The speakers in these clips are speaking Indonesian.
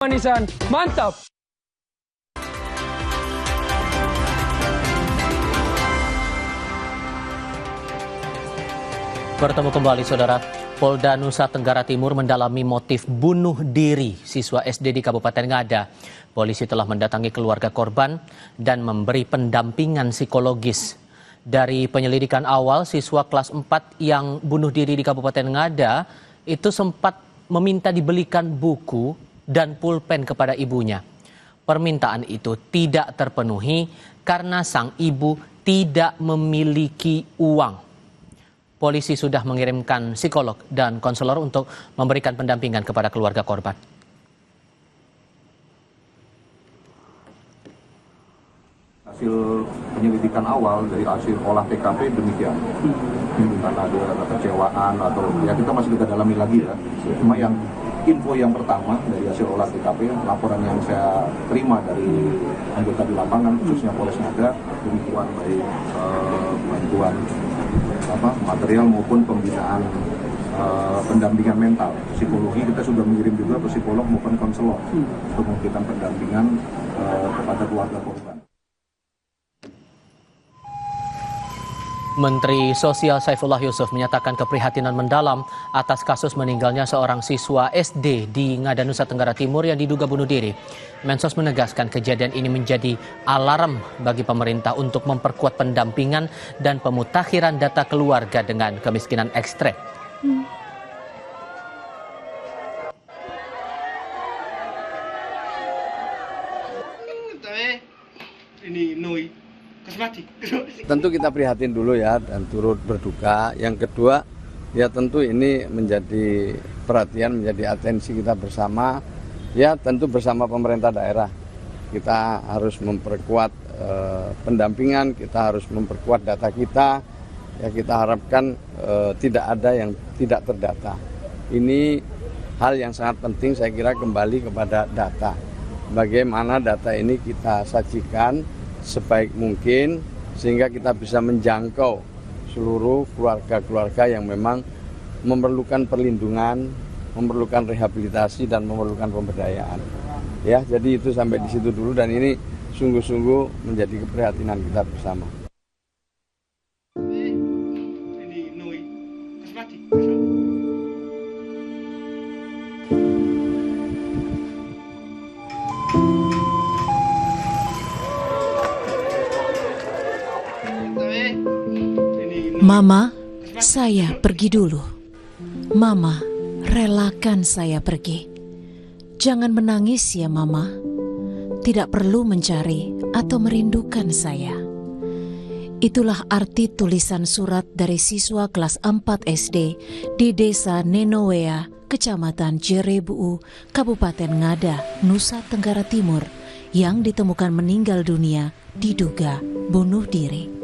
Manisan, mantap! Bertemu kembali, Saudara. Polda Nusa Tenggara Timur mendalami motif bunuh diri siswa SD di Kabupaten Ngada. Polisi telah mendatangi keluarga korban dan memberi pendampingan psikologis. Dari penyelidikan awal, siswa kelas 4 yang bunuh diri di Kabupaten Ngada itu sempat meminta dibelikan buku dan pulpen kepada ibunya. Permintaan itu tidak terpenuhi karena sang ibu tidak memiliki uang. Polisi sudah mengirimkan psikolog dan konselor untuk memberikan pendampingan kepada keluarga korban. Hasil penyelidikan awal dari hasil olah TKP demikian. Bukan ada kekecewaan atau ya kita masih kita dalami lagi ya. Cuma yang info yang pertama dari hasil olah TKP, laporan yang saya terima dari anggota di lapangan khususnya Polres Ngada, demikian baik bantuan material maupun pembinaan pendampingan mental, psikologi kita sudah mengirim juga ke psikolog maupun konselor untuk memberikan pendampingan kepada keluarga korban. Menteri Sosial Saifullah Yusuf menyatakan keprihatinan mendalam atas kasus meninggalnya seorang siswa SD di Ngada, Nusa Tenggara Timur yang diduga bunuh diri. Mensos menegaskan kejadian ini menjadi alarm bagi pemerintah untuk memperkuat pendampingan dan pemutakhiran data keluarga dengan kemiskinan ekstrem. Tentu kita prihatin dulu ya dan turut berduka. Yang kedua, ya tentu ini menjadi perhatian, menjadi atensi kita bersama. Ya tentu bersama pemerintah daerah. Kita harus memperkuat pendampingan, kita harus memperkuat data kita. Ya kita harapkan tidak ada yang tidak terdata. Ini hal yang sangat penting, saya kira kembali kepada data. Bagaimana data ini kita sajikan sebaik mungkin sehingga kita bisa menjangkau seluruh keluarga-keluarga yang memang memerlukan perlindungan, memerlukan rehabilitasi dan memerlukan pemberdayaan. Ya, jadi itu sampai di situ dulu dan ini sungguh-sungguh menjadi keprihatinan kita bersama. Mama, saya pergi dulu. Mama, relakan saya pergi. Jangan menangis ya Mama. Tidak perlu mencari atau merindukan saya. Itulah arti tulisan surat dari siswa kelas 4 SD di Desa Nenowea, Kecamatan Jerebuu, Kabupaten Ngada, Nusa Tenggara Timur, yang ditemukan meninggal dunia diduga bunuh diri.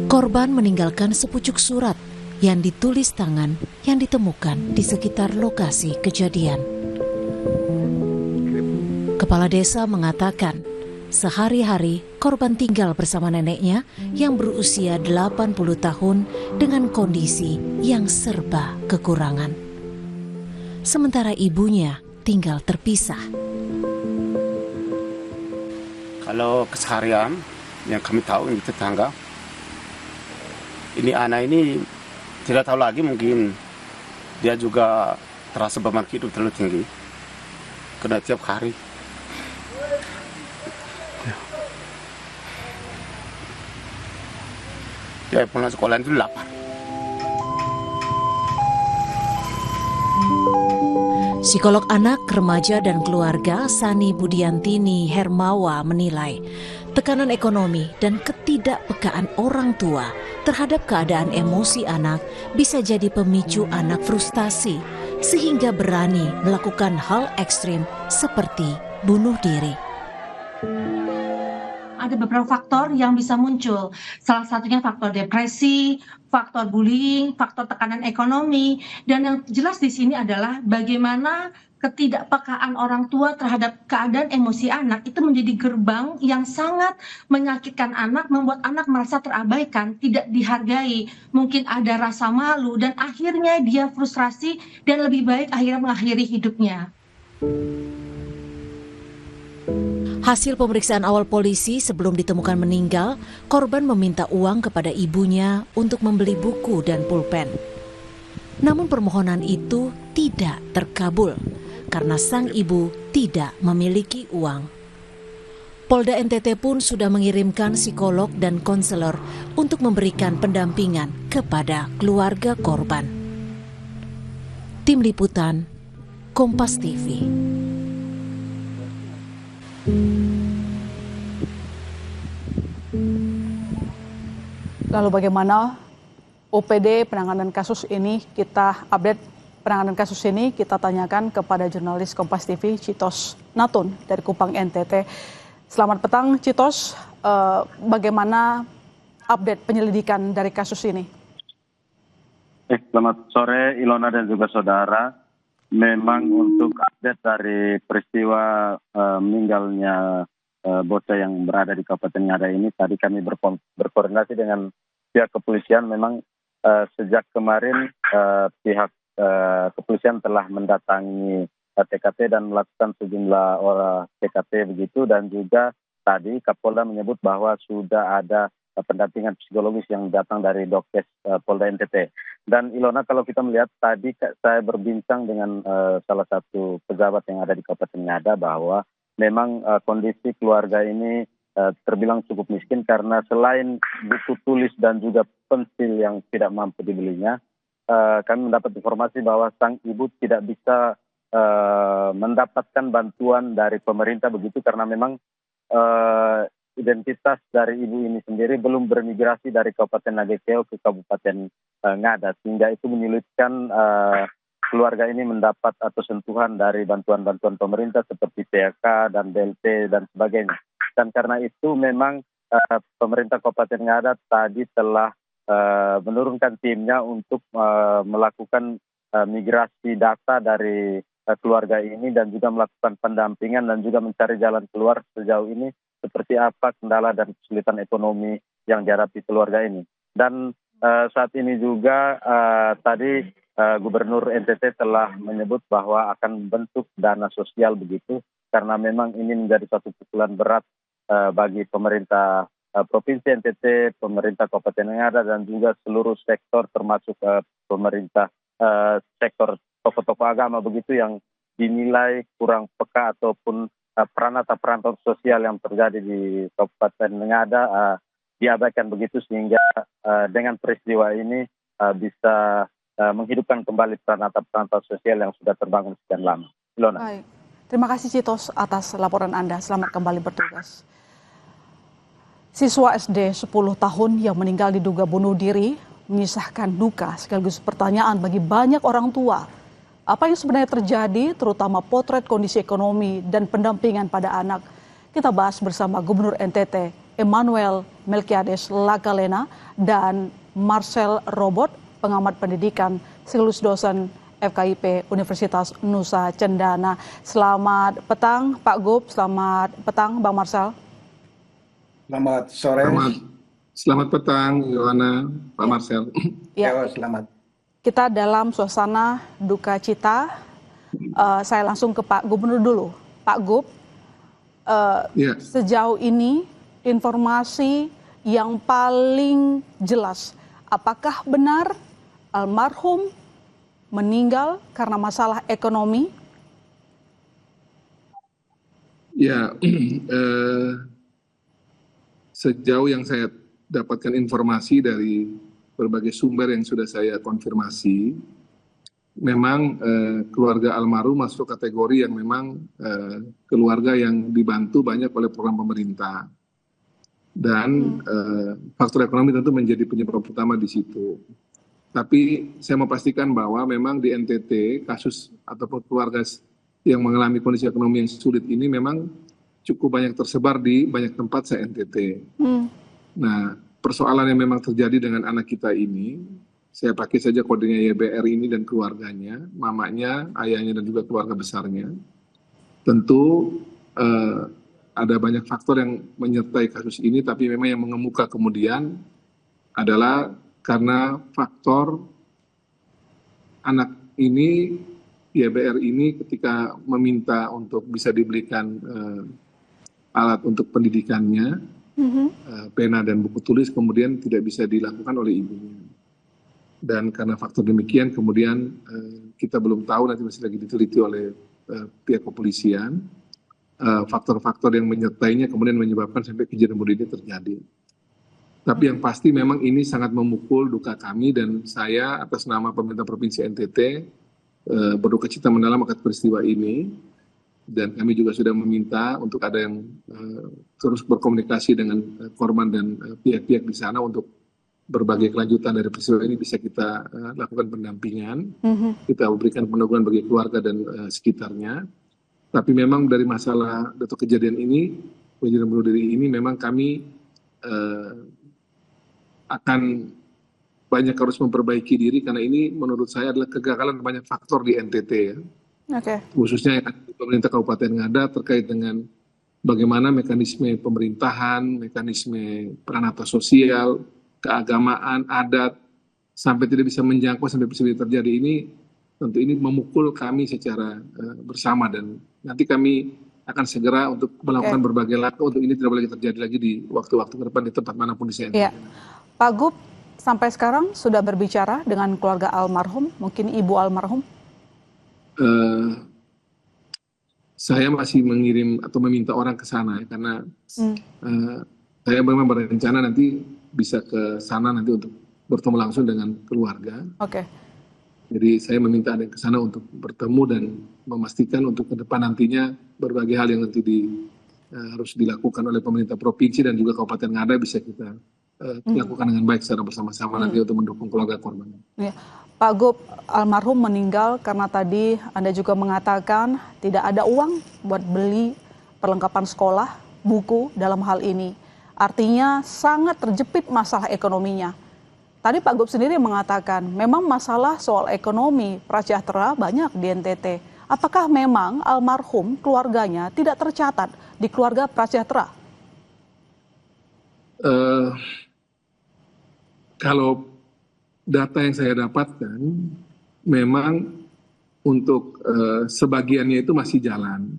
Korban meninggalkan sepucuk surat yang ditulis tangan yang ditemukan di sekitar lokasi kejadian. Kepala desa mengatakan, sehari-hari korban tinggal bersama neneknya yang berusia 80 tahun dengan kondisi yang serba kekurangan. Sementara ibunya tinggal terpisah. Kalau keseharian yang kami tahu di tetangga, ini anak ini tidak tahu lagi, mungkin dia juga terasa beban hidup terlalu tinggi karena tiap hari dia pulang sekolah itu lapar. Psikolog anak, remaja dan keluarga Sani Budiantini Hermawa menilai tekanan ekonomi dan ketidakpekaan orang tua terhadap keadaan emosi anak bisa jadi pemicu anak frustasi sehingga berani melakukan hal ekstrim seperti bunuh diri. Ada beberapa faktor yang bisa muncul. Salah satunya faktor depresi, faktor bullying, faktor tekanan ekonomi, dan yang jelas di sini adalah bagaimana ketidakpekaan orang tua terhadap keadaan emosi anak itu menjadi gerbang yang sangat menyakitkan anak, membuat anak merasa terabaikan, tidak dihargai, mungkin ada rasa malu, dan akhirnya dia frustrasi dan lebih baik akhirnya mengakhiri hidupnya. Hasil pemeriksaan awal polisi sebelum ditemukan meninggal, korban meminta uang kepada ibunya untuk membeli buku dan pulpen. Namun permohonan itu tidak terkabul karena sang ibu tidak memiliki uang. Polda NTT pun sudah mengirimkan psikolog dan konselor untuk memberikan pendampingan kepada keluarga korban. Tim Liputan, Kompas TV. Lalu bagaimana OPD penanganan kasus ini? Kita update penanganan kasus ini, kita tanyakan kepada jurnalis Kompas TV Citos Natun dari Kupang NTT. Selamat petang Citos, bagaimana update penyelidikan dari kasus ini? Selamat sore Ilona dan juga saudara. Memang untuk update dari peristiwa meninggalnya bocah yang berada di Kabupaten Ngada ini, tadi kami berkoordinasi dengan pihak kepolisian. Memang sejak kemarin pihak kepolisian telah mendatangi TKP dan melakukan sejumlah olah TKP begitu, dan juga tadi Kapolda menyebut bahwa sudah ada pendampingan psikologis yang datang dari Dokes Polda NTT. Dan Ilona, kalau kita melihat tadi saya berbincang dengan salah satu pejabat yang ada di Kabupaten Ngada bahwa memang kondisi keluarga ini terbilang cukup miskin karena selain buku tulis dan juga pensil yang tidak mampu dibelinya, kami mendapat informasi bahwa sang ibu tidak bisa mendapatkan bantuan dari pemerintah begitu karena memang identitas dari ibu ini sendiri belum bermigrasi dari Kabupaten Nagekeo ke Kabupaten Ngada, sehingga itu menyulitkan keluarga ini mendapat atau sentuhan dari bantuan-bantuan pemerintah seperti PHK dan BLT dan sebagainya. Dan karena itu memang pemerintah Kabupaten Ngada tadi telah menurunkan timnya untuk melakukan migrasi data dari keluarga ini dan juga melakukan pendampingan dan juga mencari jalan keluar sejauh ini seperti apa kendala dan kesulitan ekonomi yang dihadapi keluarga ini. Dan saat ini juga tadi Gubernur NTT telah menyebut bahwa akan membentuk dana sosial begitu, karena memang ini menjadi satu pukulan berat bagi pemerintah Provinsi NTT, pemerintah Kabupaten Ngada, dan juga seluruh sektor termasuk pemerintah sektor tokoh-tokoh agama begitu yang dinilai kurang peka ataupun peranata-peranata sosial yang terjadi di Kabupaten Ngada diabaikan begitu, sehingga dengan peristiwa ini bisa menghidupkan kembali peranata-peranata sosial yang sudah terbangun sekian lama. Ilona. Baik. Terima kasih Citos atas laporan Anda. Selamat kembali bertugas. Siswa SD 10 tahun yang meninggal diduga bunuh diri menyisakan duka sekaligus pertanyaan bagi banyak orang tua. Apa yang sebenarnya terjadi, terutama potret kondisi ekonomi dan pendampingan pada anak. Kita bahas bersama Gubernur NTT Emmanuel Melkiades Lakalena dan Marcel Robot, pengamat pendidikan sekaligus dosen FKIP Universitas Nusa Cendana. Selamat petang Pak Gub, selamat petang Bang Marcel. Selamat sore. Selamat petang, Yohana, Pak Marcel. Ya, selamat. Kita dalam suasana duka cita. Saya langsung ke Pak Gubernur dulu. Pak Gub, sejauh ini informasi yang paling jelas, apakah benar almarhum meninggal karena masalah ekonomi? Ya, sejauh yang saya dapatkan informasi dari berbagai sumber yang sudah saya konfirmasi, memang keluarga almarhum masuk kategori yang memang keluarga yang dibantu banyak oleh program pemerintah. Dan faktor ekonomi tentu menjadi penyebab utama di situ. Tapi saya mau pastikan bahwa memang di NTT kasus ataupun keluarga yang mengalami kondisi ekonomi yang sulit ini memang cukup banyak tersebar di banyak tempat se-NTT. Nah, persoalan yang memang terjadi dengan anak kita ini saya pakai saja kodenya YBR ini dan keluarganya, mamanya, ayahnya, dan juga keluarga besarnya. Tentu ada banyak faktor yang menyertai kasus ini, tapi memang yang mengemuka kemudian adalah karena faktor anak ini, YBR ini ketika meminta untuk bisa dibelikan alat untuk pendidikannya, pena dan buku tulis, kemudian tidak bisa dilakukan oleh ibunya. Dan karena faktor demikian kemudian kita belum tahu, nanti masih lagi diteliti oleh pihak kepolisian, faktor-faktor yang menyertainya kemudian menyebabkan sampai kejadian bunuh diri terjadi. Tapi yang pasti memang ini sangat memukul duka kami, dan saya atas nama pemerintah Provinsi NTT berduka cita mendalam akan peristiwa ini, dan kami juga sudah meminta untuk ada yang terus berkomunikasi dengan korban dan pihak-pihak di sana untuk berbagai kelanjutan dari peristiwa ini bisa kita lakukan pendampingan, kita berikan pendukungan bagi keluarga dan sekitarnya. Tapi memang dari masalah atau kejadian ini, kejadian bunuh diri ini, memang kami akan banyak harus memperbaiki diri, karena ini menurut saya adalah kegagalan banyak faktor di NTT ya. Khususnya yang di pemerintah Kabupaten Ngada terkait dengan bagaimana mekanisme pemerintahan, mekanisme peranata sosial, keagamaan, adat, sampai tidak bisa menjangkau sampai peristiwa terjadi ini. Tentu ini memukul kami secara bersama, dan nanti kami akan segera untuk melakukan berbagai langkah untuk ini tidak boleh terjadi lagi di waktu-waktu ke depan di tempat manapun di NTT. Ya. Pak Gub, sampai sekarang sudah berbicara dengan keluarga almarhum, mungkin ibu almarhum? Saya masih mengirim atau meminta orang ke sana ya, karena saya memang berencana nanti bisa ke sana nanti untuk bertemu langsung dengan keluarga. Jadi saya meminta ada yang ke sana untuk bertemu dan memastikan untuk ke depan nantinya berbagai hal yang nanti harus dilakukan oleh pemerintah provinsi dan juga Kabupaten Ngada bisa kita lakukan dengan baik secara bersama-sama nanti untuk mendukung keluarga korban. Ya. Pak Gub, almarhum meninggal karena tadi Anda juga mengatakan tidak ada uang buat beli perlengkapan sekolah, buku dalam hal ini. Artinya sangat terjepit masalah ekonominya. Tadi Pak Gub sendiri mengatakan memang masalah soal ekonomi prasejahtera banyak di NTT. Apakah memang almarhum keluarganya tidak tercatat di keluarga prasejahtera? Kalau data yang saya dapatkan, memang untuk sebagiannya itu masih jalan.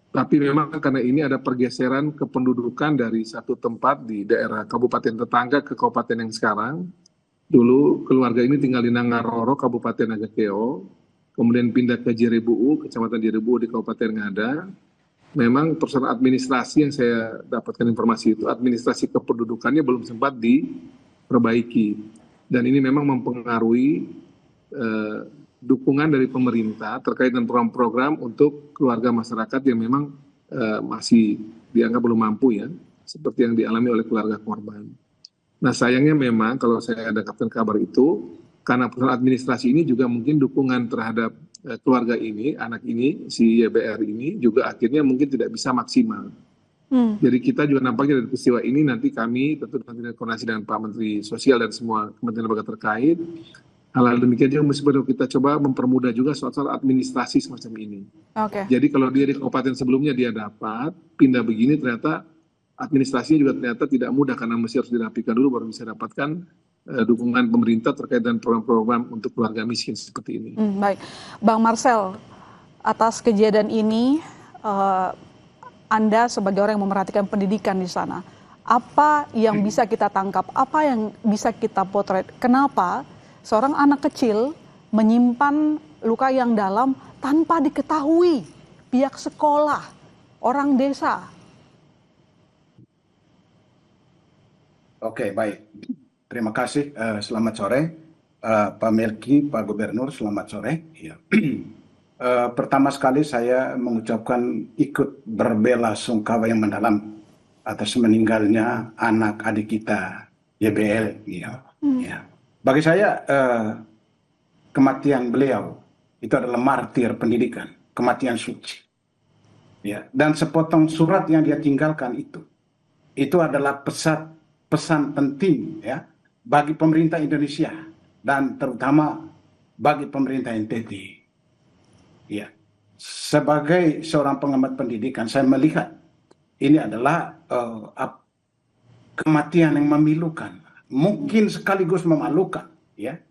Tapi memang karena ini ada pergeseran kependudukan dari satu tempat di daerah kabupaten tetangga ke kabupaten yang sekarang. Dulu keluarga ini tinggal di Nangaroro, Kabupaten Nagakeo, kemudian pindah ke Jerebuu, Kecamatan Jerebuu di Kabupaten Ngada. Memang persoalan administrasi yang saya dapatkan informasi itu, administrasi kependudukannya belum sempat diperbaiki. Dan ini memang mempengaruhi dukungan dari pemerintah terkait dengan program-program untuk keluarga masyarakat yang memang masih dianggap belum mampu ya, seperti yang dialami oleh keluarga korban. Nah sayangnya memang kalau saya dapatkan kabar itu, karena persoalan administrasi ini juga mungkin dukungan terhadap keluarga ini, anak ini, si YBR ini juga akhirnya mungkin tidak bisa maksimal. Jadi kita juga nampaknya dari peristiwa ini nanti kami tentu nanti koordinasi dengan Pak Menteri Sosial dan semua kementerian lembaga terkait. Hal-hal demikian juga mesti kita coba mempermudah juga soal administrasi semacam ini. Jadi kalau dia di kabupaten sebelumnya dia dapat, pindah begini ternyata administrasinya juga ternyata tidak mudah karena mesti harus dirapikan dulu baru bisa dapatkan dukungan pemerintah terkait dengan program-program untuk keluarga miskin seperti ini. Baik, Bang Marcel, atas kejadian ini Anda sebagai orang yang memerhatikan pendidikan di sana, apa yang bisa kita tangkap, apa yang bisa kita potret, kenapa seorang anak kecil menyimpan luka yang dalam tanpa diketahui pihak sekolah, orang desa? Oke, baik. Terima kasih. Selamat sore, Pak Melki, Pak Gubernur. Selamat sore. Ya. Pertama sekali saya mengucapkan ikut berbela-sungkawa yang mendalam atas meninggalnya anak adik kita YBL. Ya. Ya. Bagi saya kematian beliau itu adalah martir pendidikan, kematian suci. Ya. Dan sepotong surat yang dia tinggalkan itu adalah pesan penting ya bagi pemerintah Indonesia dan terutama bagi pemerintah NTT. Ya, sebagai seorang pengamat pendidikan, saya melihat ini adalah kematian yang memilukan, mungkin sekaligus memalukan. Ya,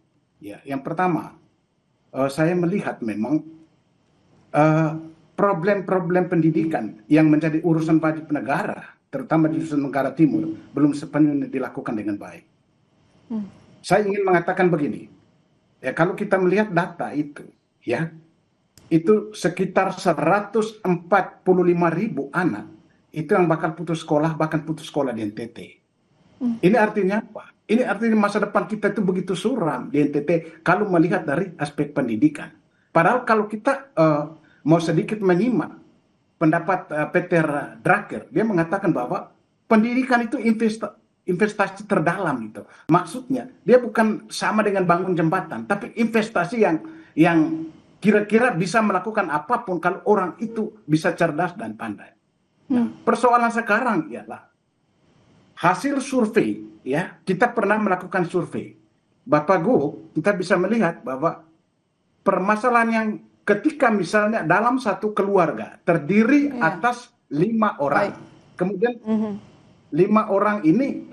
yang pertama, saya melihat memang problem-problem pendidikan yang menjadi urusan wajib negara, terutama di Nusa Tenggara Timur, belum sepenuhnya dilakukan dengan baik. Saya ingin mengatakan begini, ya, kalau kita melihat data itu, ya, itu sekitar 145.000 anak itu yang bakal putus sekolah, bahkan putus sekolah di NTT. Ini artinya apa? Ini artinya masa depan kita itu begitu suram di NTT kalau melihat dari aspek pendidikan. Padahal kalau kita mau sedikit menyimak pendapat Peter Drucker, dia mengatakan bahwa pendidikan itu investasi terdalam gitu. Maksudnya dia bukan sama dengan bangun jembatan, tapi investasi yang kira-kira bisa melakukan apapun kalau orang itu bisa cerdas dan pandai. Nah, persoalan sekarang ialah hasil survei, ya, kita pernah melakukan survei. Bapak Go, kita bisa melihat bahwa permasalahan yang ketika misalnya dalam satu keluarga terdiri atas 5 orang, kemudian 5 orang ini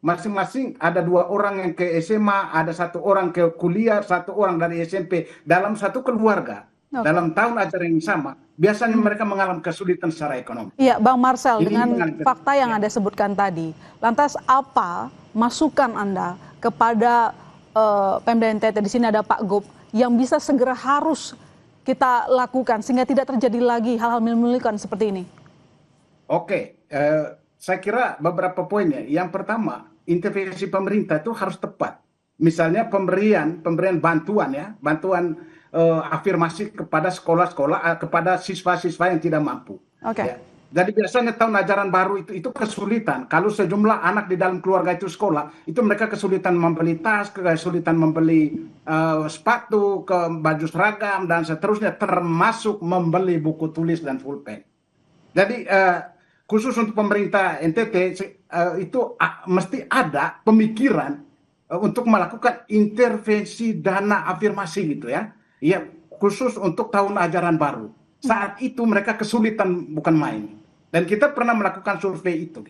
masing-masing ada 2 orang yang ke SMA, ada 1 orang ke kuliah, 1 orang dari SMP dalam satu keluarga. Dalam tahun ajaran yang sama, biasanya mereka mengalami kesulitan secara ekonomi. Iya, Bang Marcel, dengan fakta yang Anda sebutkan tadi, lantas apa masukan Anda kepada Pemda NTT, di sini ada Pak Gop, yang bisa segera harus kita lakukan sehingga tidak terjadi lagi hal-hal memilukan seperti ini? Oke, saya kira beberapa poinnya. Yang pertama, intervensi pemerintah itu harus tepat. Misalnya pemberian bantuan, ya, bantuan afirmasi kepada sekolah-sekolah, kepada siswa-siswa yang tidak mampu. Ya. Jadi biasanya tahun ajaran baru itu kesulitan. Kalau sejumlah anak di dalam keluarga itu sekolah, itu mereka kesulitan membeli tas, kesulitan membeli sepatu, baju seragam, dan seterusnya, termasuk membeli buku tulis dan pulpen. Jadi khusus untuk pemerintah NTT itu mesti ada pemikiran untuk melakukan intervensi dana afirmasi gitu, ya. Ya, khusus untuk tahun ajaran baru. Saat itu mereka kesulitan bukan main. Dan kita pernah melakukan survei itu.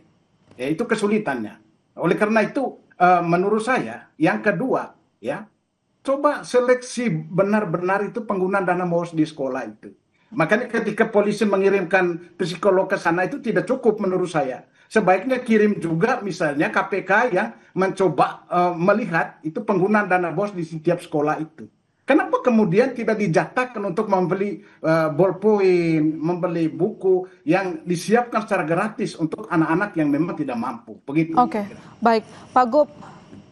Ya, itu kesulitannya. Oleh karena itu, menurut saya, yang kedua, ya, coba seleksi benar-benar itu penggunaan dana BOS di sekolah itu. Makanya ketika polisi mengirimkan psikolog ke sana itu tidak cukup menurut saya. Sebaiknya kirim juga misalnya KPK yang mencoba melihat itu penggunaan dana BOS di setiap sekolah itu. Kenapa kemudian tidak dijatahkan untuk membeli ballpoint, membeli buku yang disiapkan secara gratis untuk anak-anak yang memang tidak mampu? Begitu. Oke, baik. Pak Gop,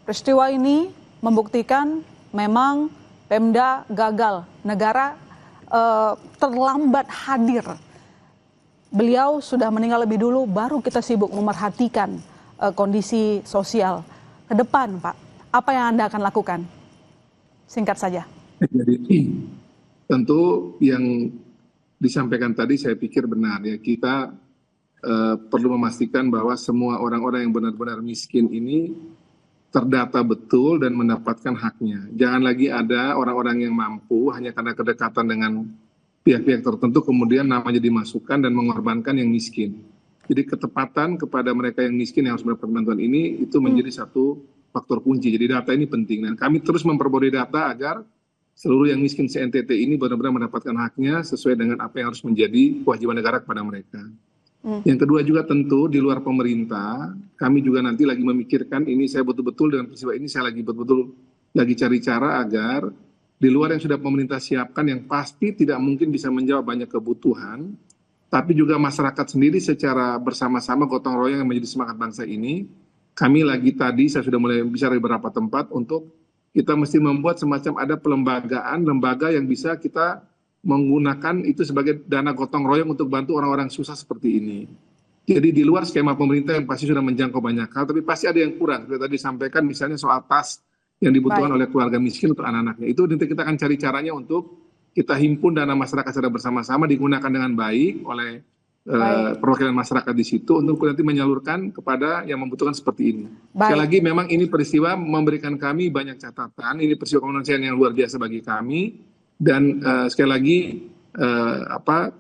peristiwa ini membuktikan memang Pemda gagal. Negara terlambat hadir. Beliau sudah meninggal lebih dulu, baru kita sibuk memerhatikan kondisi sosial. Ke depan, Pak, apa yang Anda akan lakukan? Singkat saja. Jadi tentu yang disampaikan tadi saya pikir benar, ya. Kita perlu memastikan bahwa semua orang-orang yang benar-benar miskin ini terdata betul dan mendapatkan haknya. Jangan lagi ada orang-orang yang mampu hanya karena kedekatan dengan pihak-pihak tertentu kemudian namanya dimasukkan dan mengorbankan yang miskin. Jadi ketepatan kepada mereka yang miskin yang harus mendapat bantuan ini itu menjadi satu faktor kunci. Jadi data ini penting dan kami terus memperbarui data agar seluruh yang miskin se-NTT ini benar-benar mendapatkan haknya sesuai dengan apa yang harus menjadi kewajiban negara kepada mereka. Yang kedua juga tentu di luar pemerintah, kami juga nanti lagi memikirkan ini, saya betul-betul dengan peristiwa ini saya lagi betul-betul lagi cari cara agar di luar yang sudah pemerintah siapkan yang pasti tidak mungkin bisa menjawab banyak kebutuhan, tapi juga masyarakat sendiri secara bersama-sama gotong royong yang menjadi semangat bangsa ini, kami lagi tadi saya sudah mulai bicara di beberapa tempat untuk kita mesti membuat semacam ada lembaga yang bisa kita menggunakan itu sebagai dana gotong royong untuk bantu orang-orang susah seperti ini. Jadi di luar skema pemerintah yang pasti sudah menjangkau banyak hal, tapi pasti ada yang kurang. Seperti tadi disampaikan misalnya soal tas yang dibutuhkan oleh keluarga miskin untuk anak-anaknya. Itu nanti kita akan cari caranya untuk kita himpun dana masyarakat secara bersama-sama digunakan dengan baik oleh perwakilan masyarakat di situ untuk nanti menyalurkan kepada yang membutuhkan seperti ini. Baik. Sekali lagi memang ini peristiwa memberikan kami banyak catatan, ini peristiwa kemanusiaan yang luar biasa bagi kami, dan sekali lagi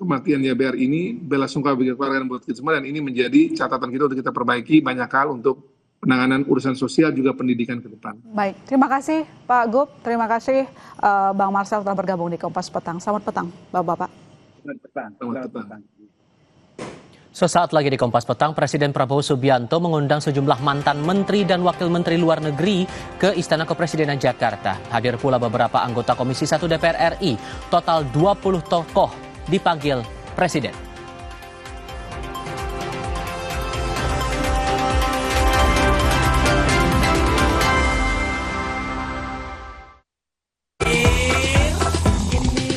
kematian YBR ini bela sungkawa bagi keluarga dan buat kita semua, dan ini menjadi catatan kita untuk kita perbaiki banyak hal untuk penanganan urusan sosial juga pendidikan ke depan. Baik, terima kasih Pak Gub, terima kasih Bang Marcel telah bergabung di Kompas Petang. Selamat petang, Bapak-bapak. Selamat petang. Sesaat lagi di Kompas Petang, Presiden Prabowo Subianto mengundang sejumlah mantan menteri dan wakil menteri luar negeri ke Istana Kepresidenan Jakarta. Hadir pula beberapa anggota Komisi 1 DPR RI. Total 20 tokoh dipanggil Presiden.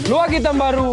Luar Hitam Baru.